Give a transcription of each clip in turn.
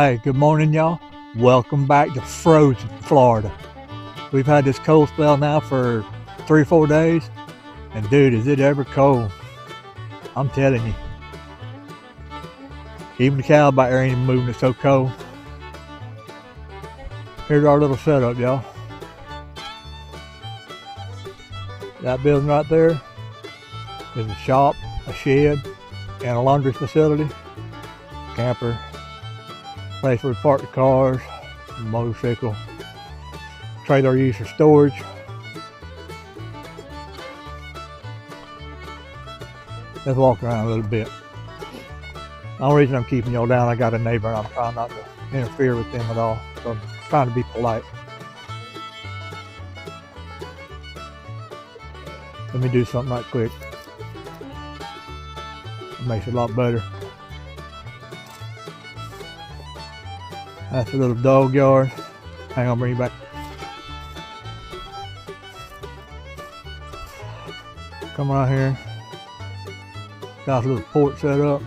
Hey, good morning, y'all. Welcome back to frozen Florida. We've had this cold spell now for 3 or 4 days, and dude, is it ever cold? I'm telling you. Even the cow back there ain't even moving, it's so cold. Here's our little setup, y'all. That building right there is a shop, a shed, and a laundry facility, camper, place where we park the cars, motorcycle, trailer used for storage. Let's walk around a little bit. The only reason I'm keeping y'all down, I got a neighbor and I'm trying not to interfere with them at all. So I'm trying to be polite. Let me do something right quick. It makes it a lot better. That's a little dog yard. Hang on, bring you back. Come right here. Got a little porch set up.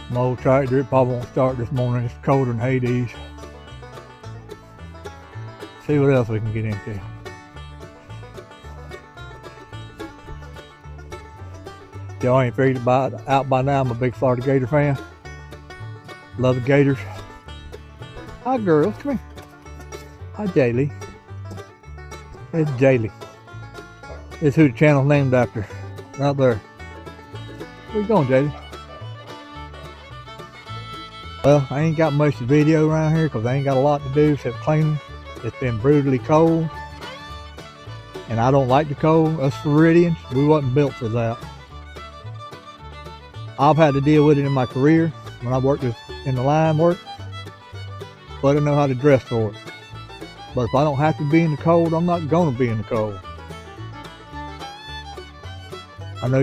My old tractor, it probably won't start this morning. It's colder than Hades. See what else we can get into. Y'all ain't figured out by now, I'm a big Florida Gator fan. Love the Gators. Hi girls, come here. Hi JALE. It's JALE. It's who the channel's named after. Right there. Where you going, JALE? Well, I ain't got much of video around here because I ain't got a lot to do except cleaning. It's been brutally cold. And I don't like the cold. Us Floridians, we wasn't built for that. I've had to deal with it in my career when I worked in the line work, but I know how to dress for it. But if I don't have to be in the cold, I'm not going to be in the cold. I know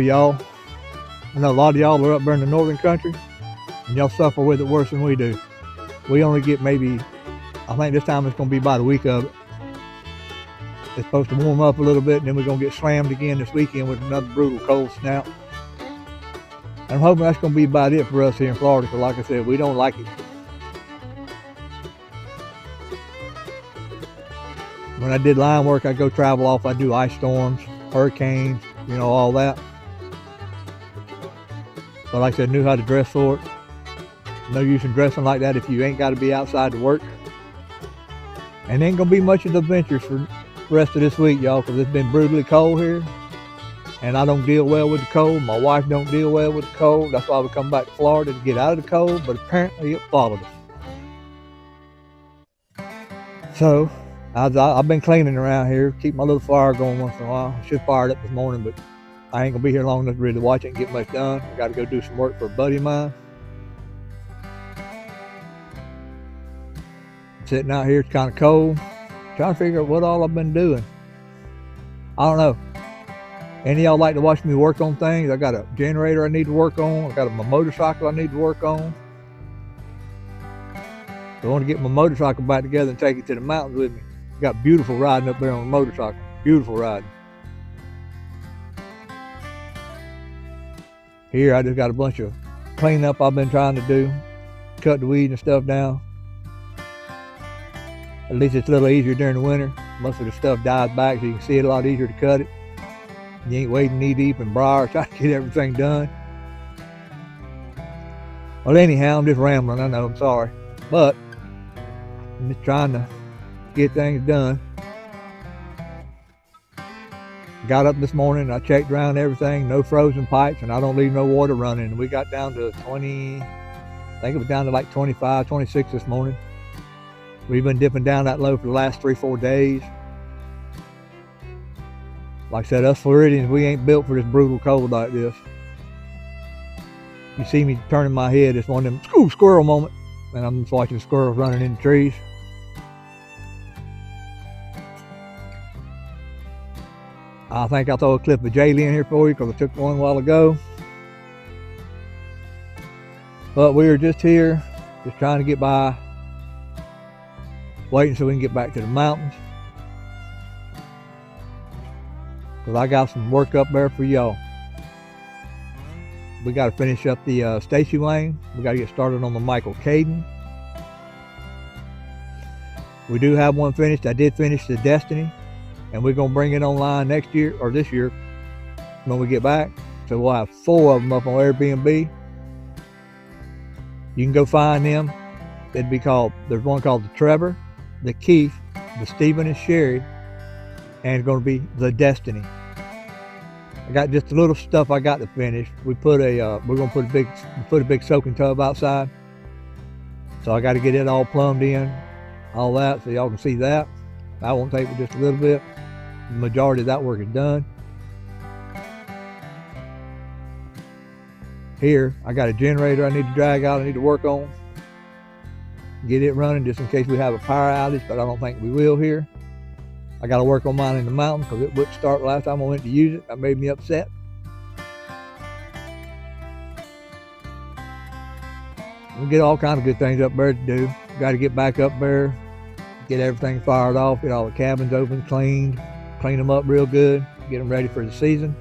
a lot of y'all are up there in the northern country, and y'all suffer with it worse than we do. We only get maybe, I think this time it's going to be about a week of it. It's supposed to warm up a little bit, and then we're going to get slammed again this weekend with another brutal cold snap. I'm hoping that's going to be about it for us here in Florida, because like I said, we don't like it. When I did line work, I'd go travel off. I'd do ice storms, hurricanes, all that. But like I said, knew how to dress for it. No use in dressing like that if you ain't got to be outside to work. And ain't going to be much of adventures for the rest of this week, y'all, because it's been brutally cold here. And I don't deal well with the cold. My wife don't deal well with the cold. That's why we come back to Florida to get out of the cold, but apparently it followed us. So, I've been cleaning around here, keep my little fire going once in a while. I should fire it up this morning, but I ain't gonna be here long enough to really watch it and get much done. I gotta go do some work for a buddy of mine. Sitting out here, it's kind of cold. Trying to figure out what all I've been doing. I don't know. Any of y'all like to watch me work on things? I got a generator I need to work on. I got my motorcycle I need to work on. I want to get my motorcycle back together and take it to the mountains with me. Got beautiful riding up there on the motorcycle. Beautiful riding. Here I just got a bunch of cleanup I've been trying to do. Cut the weeds and stuff down. At least it's a little easier during the winter. Most of the stuff dies back so you can see it a lot easier to cut it. You ain't wading knee deep in briar trying to get everything done. Well, anyhow, I'm just rambling. I know, I'm sorry. But I'm just trying to get things done. Got up this morning and I checked around everything. No frozen pipes, and I don't leave no water running. And we got down to 20, I think it was down to like 25, 26 this morning. We've been dipping down that low for the last 3 or 4 days. Like I said, us Floridians, we ain't built for this brutal cold like this. You see me turning my head, it's one of them squirrel moment. And I'm just watching squirrels running in the trees. I think I'll throw a clip of JALE in here for you because I took one a while ago. But we were just here, just trying to get by. Waiting so we can get back to the mountains. because I got some work up there for y'all. We got to finish up the Stacy Lane. We got to get started on the Michael Caden. We do have one finished. I did finish the Destiny, and we're going to bring it online next year, or this year, when we get back. So we'll have 4 of them up on Airbnb. You can go find them. It'd be called, there's one called the Trevor, the Keith, the Stephen and Sherry, and it's going to be the Destiny. I got just a little stuff I got to finish. We put a, we're going to put a big soaking tub outside. So I got to get it all plumbed in, all that, so y'all can see that. That won't take me just a little bit. The majority of that work is done. Here, I got a generator I need to drag out, I need to work on. Get it running just in case we have a power outage, but I don't think we will here. I got to work on mine in the mountain because it wouldn't start last time I went to use it. That made me upset. We get all kinds of good things up there to do. Got to get back up there, get everything fired off, get all the cabins open, cleaned, clean them up real good, get them ready for the season.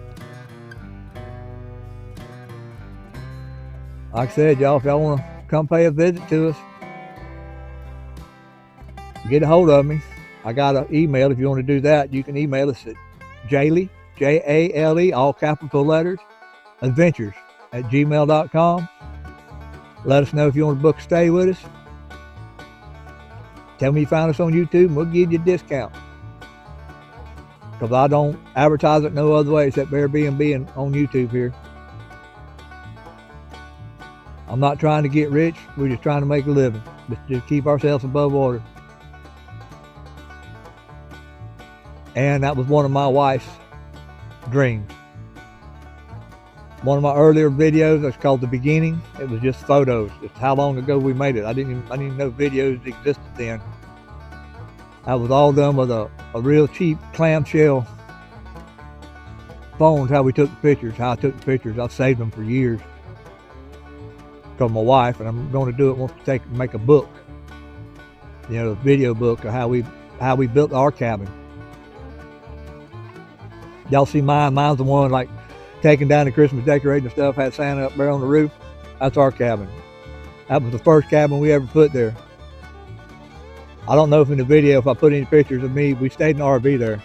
Like I said, y'all, if y'all want to come pay a visit to us, get a hold of me. I got an email. If you want to do that, you can email us at JALE, J-A-L-E, all capital letters, adventures at gmail.com. Let us know if you want to book a stay with us. Tell me you found us on YouTube and we'll give you a discount. Because I don't advertise it no other way except Airbnb and on YouTube here. I'm not trying to get rich. We're just trying to make a living. Just keep ourselves above water. And that was one of my wife's dreams. One of my earlier videos, that's called The Beginning. It was just photos. Just how long ago we made it. I didn't even know videos existed then. That was all done with a real cheap clamshell phones, how we took the pictures, how I took the pictures. I've saved them for years. Because my wife, and I'm going to do it, wants to make a book. You know, a video book of how we built our cabin. Y'all see mine? Mine's the one like taking down the Christmas decorating and stuff, had Santa up there on the roof. That's our cabin. That was the first cabin we ever put there. I don't know if in the video, if I put any pictures of me, we stayed in the RV there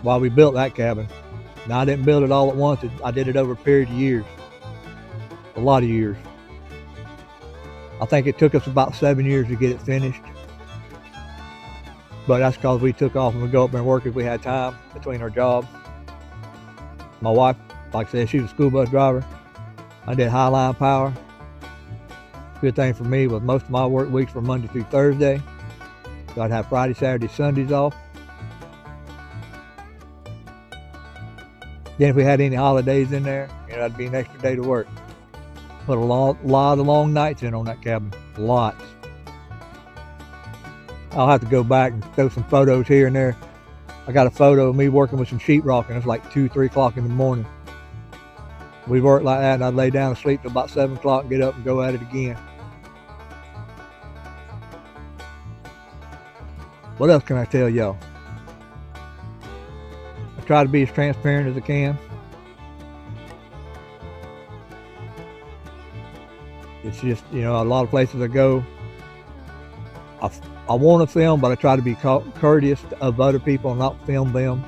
while we built that cabin. Now I didn't build it all at once. I did it over a period of years, a lot of years. I think it took us about 7 years to get it finished. But that's because we took off and we go up there and work if we had time between our jobs. My wife, like I said, she was a school bus driver. I did Highline Power. Good thing for me was most of my work weeks were Monday through Thursday. So I'd have Friday, Saturday, Sundays off. Then if we had any holidays in there, you know, that'd be an extra day to work. Put a lot of long nights in on that cabin, lots. I'll have to go back and throw some photos here and there. I got a photo of me working with some sheetrock, and it's like 2, 3 o'clock in the morning. We worked like that, and I'd lay down and sleep till about 7 o'clock and get up and go at it again. What else can I tell y'all? I try to be as transparent as I can. It's just, you know, a lot of places I go, I want to film, but I try to be courteous of other people and not film them.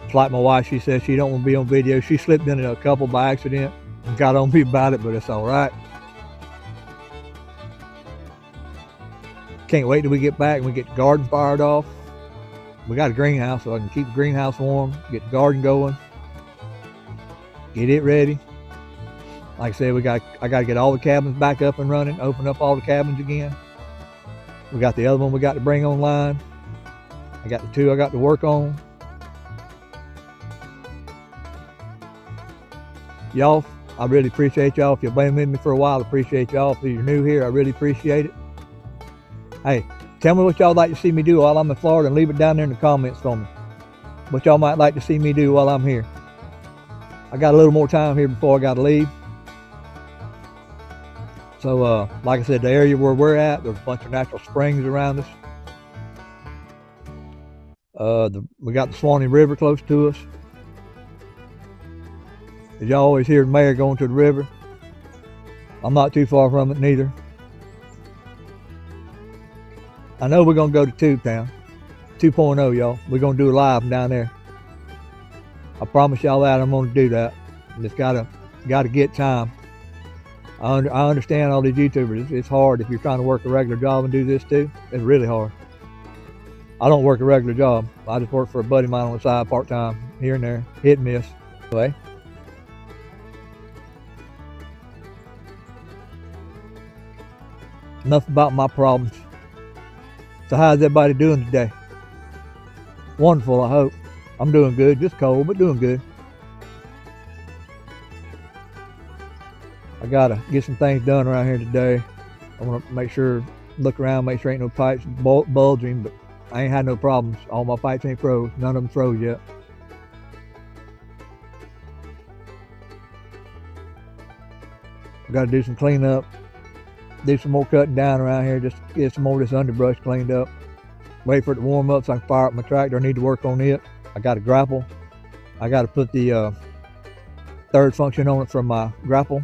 It's like my wife, she says she don't want to be on video. She slipped into a couple by accident and got on me about it, but it's all right. Can't wait till we get back and we get the garden fired off. We got a greenhouse, so I can keep the greenhouse warm, get the garden going, get it ready. Like I said, I got to get all the cabins back up and running, open up all the cabins again. We got the other one we got to bring online. I got the 2 I got to work on. Y'all, I really appreciate y'all. If you've been with me for a while, I appreciate y'all. If you're new here, I really appreciate it. Hey, tell me what y'all like to see me do while I'm in Florida, and leave it down there in the comments for me. What y'all might like to see me do while I'm here. I got a little more time here before I got to leave. So like I said, the area where we're at, there's a bunch of natural springs around us. We got the Swanee River close to us. Did y'all always hear the mayor going to the river? I'm not too far from it neither. I know we're gonna go to Tubetown 2.0, y'all. We're gonna do a live down there. I promise y'all that I'm gonna do that. And it's gotta get time. I understand all these YouTubers. It's hard if you're trying to work a regular job and do this too. It's really hard. I don't work a regular job. I just work for a buddy of mine on the side part-time, here and there, hit and miss. Anyway. Enough about my problems. So how's everybody doing today? Wonderful, I hope. I'm doing good, just cold, but doing good. I gotta get some things done around here today. I wanna make sure, look around, make sure ain't no pipes bulging, but I ain't had no problems. All my pipes ain't froze. None of them froze yet. I gotta do some cleanup. Do some more cutting down around here, just get some more of this underbrush cleaned up. Wait for it to warm up so I can fire up my tractor. I need to work on it. I got a grapple. I got to put the third function on it from my grapple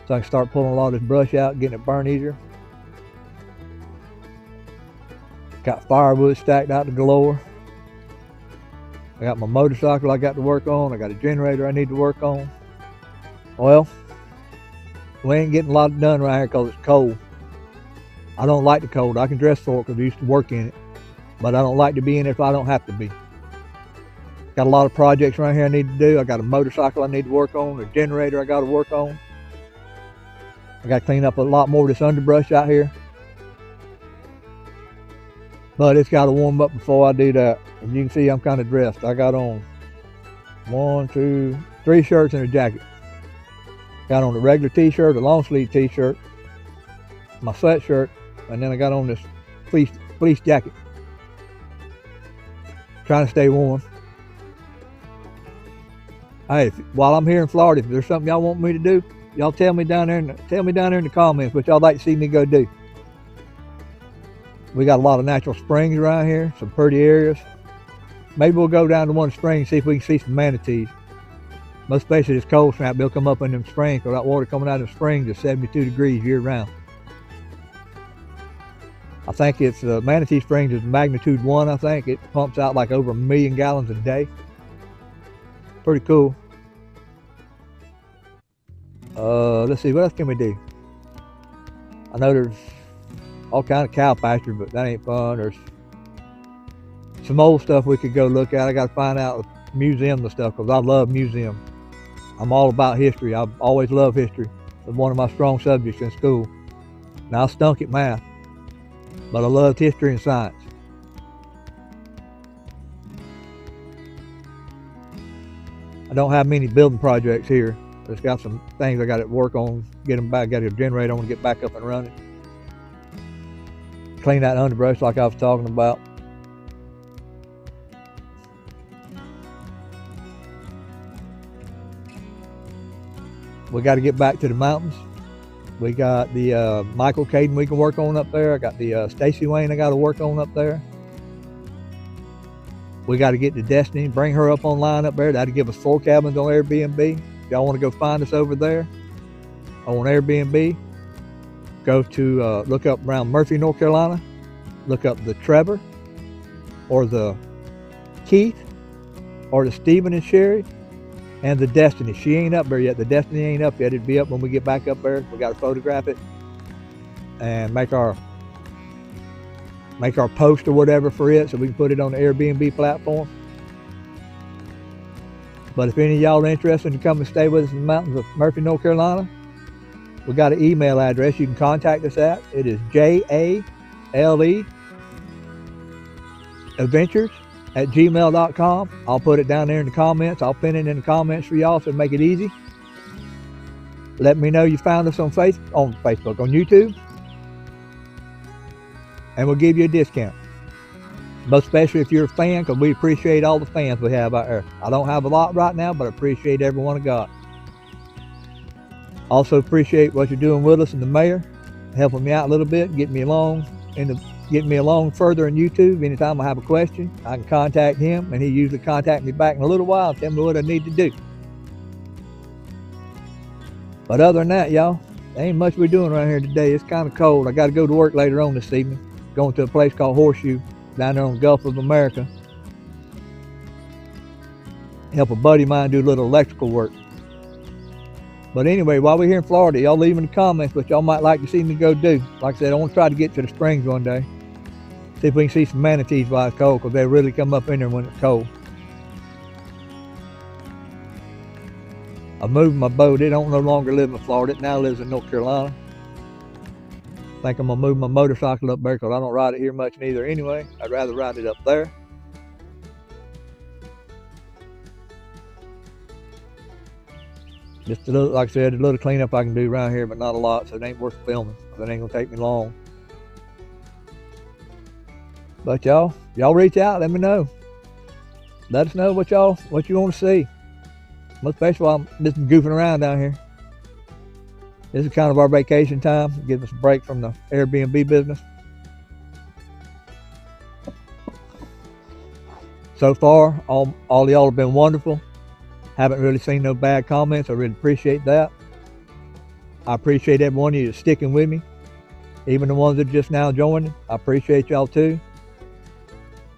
so I can start pulling a lot of this brush out, getting it burned easier. Got firewood stacked out to galore. I got my motorcycle I got to work on. I got a generator I need to work on. Well, we ain't getting a lot done right here because it's cold. I don't like the cold. I can dress for it because I used to work in it. But I don't like to be in it if I don't have to be. Got a lot of projects right here I need to do. I got a motorcycle I need to work on, a generator I got to work on. I got to clean up a lot more of this underbrush out here. But it's got to warm up before I do that. As you can see, I'm kind of dressed. I got on 1, 2, 3 shirts and a jacket. Got on a regular t-shirt, a long sleeve t-shirt, my sweatshirt, and then I got on this fleece jacket. Trying to stay warm. Hey, while I'm here in Florida, if there's something y'all want me to do, y'all tell me down there in the comments what y'all like to see me go do. We got a lot of natural springs around here, some pretty areas. Maybe we'll go down to one spring and see if we can see some manatees. Most especially this cold snap, they'll come up in them springs because that water coming out of the springs is 72 degrees year round. I think it's Manatee Springs is magnitude 1, I think. It pumps out like over 1 million gallons a day. Pretty cool. Let's see, what else can we do? I know there's all kind of cow pasture, but that ain't fun. There's some old stuff we could go look at. I got to find out the museum and stuff because I love museums. I'm all about history. I've always loved history. It's one of my strong subjects in school. Now I stunk at math, but I loved history and science. I don't have many building projects here. I just got some things I got to work on, get them back, got a generator on to get back up and running. Clean that underbrush like I was talking about. We got to get back to the mountains. We got the Michael Caden we can work on up there. I got the Stacy Wayne I got to work on up there. We got to get to Destiny, bring her up online up there. That'll give us 4 cabins on Airbnb. If y'all want to go find us over there on Airbnb, go to look up around Murphy, North Carolina. Look up the Trevor or the Keith or the Stephen and Sherry. And the Destiny, she ain't up there yet. The Destiny ain't up yet. It'll be up when we get back up there. We got to photograph it and make our post or whatever for it so we can put it on the Airbnb platform. But if any of y'all are interested in coming and stay with us in the mountains of Murphy, North Carolina, we got an email address you can contact us at. It is JALE Adventures @gmail.com. I'll put it down there in the comments. I'll pin it in the comments for y'all so make it easy. Let me know you found us on Facebook, on YouTube, and we'll give you a discount. Most especially if you're a fan, because we appreciate all the fans we have out there. I don't have a lot right now, but I appreciate every one I got. Also appreciate what you're doing with us and the mayor, helping me out a little bit, getting me along further in YouTube. Anytime I have a question, I can contact him, and he usually contacts me back in a little while and tell me what I need to do. But other than that, y'all, there ain't much we're doing around here today. It's kind of cold. I got to go to work later on this evening, going to a place called Horseshoe down there on the Gulf of America. Help a buddy of mine do a little electrical work. But anyway, while we're here in Florida, y'all leave in the comments what y'all might like to see me go do. Like I said, I want to try to get to the springs one day. See if we can see some manatees while it's cold, because they really come up in there when it's cold. I moved my boat. It don't no longer live in Florida. It now lives in North Carolina. I think I'm going to move my motorcycle up there because I don't ride it here much neither anyway. I'd rather ride it up there. Just a little, like I said, a little cleanup I can do around here, but not a lot, so it ain't worth filming. It ain't going to take me long. But y'all reach out, let me know. Let us know what you want to see. Most especially while I'm just goofing around down here. This is kind of our vacation time, give us a break from the Airbnb business. So far, all y'all have been wonderful. Haven't really seen no bad comments. I really appreciate that. I appreciate every one of you sticking with me, even the ones that are just now joining. I appreciate y'all too.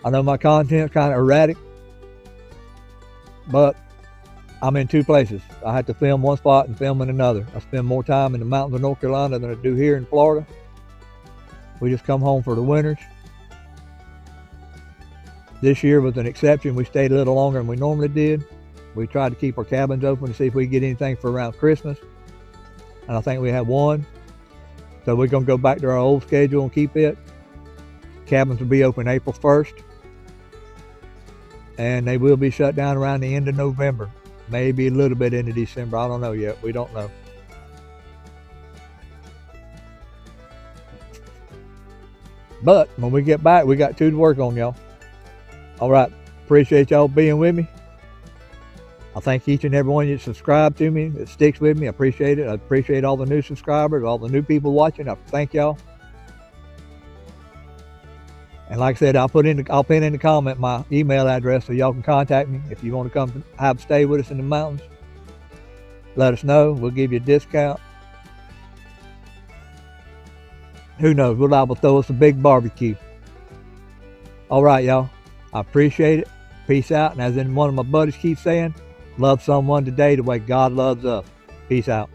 I know my content's kind of erratic, but I'm in two places. I have to film one spot and film in another. I spend more time in the mountains of North Carolina than I do here in Florida. We just come home for the winters. This year was an exception. We stayed a little longer than we normally did. We tried to keep our cabins open to see if we could get anything for around Christmas. And I think we had one. So we're going to go back to our old schedule and keep it. Cabins will be open April 1st. And they will be shut down around the end of November. Maybe a little bit into December. I don't know yet. We don't know. But when we get back, we got two to work on, y'all. All right. Appreciate y'all being with me. I thank each and every one of you that subscribe to me, that sticks with me. I appreciate it. I appreciate all the new subscribers, all the new people watching. I thank y'all. And like I said, I'll pin in the comment my email address so y'all can contact me if you want to come stay with us in the mountains. Let us know. We'll give you a discount. Who knows? We'll liable to throw us a big barbecue. All right, y'all. I appreciate it. Peace out. And as in one of my buddies keeps saying, love someone today the way God loves us. Peace out.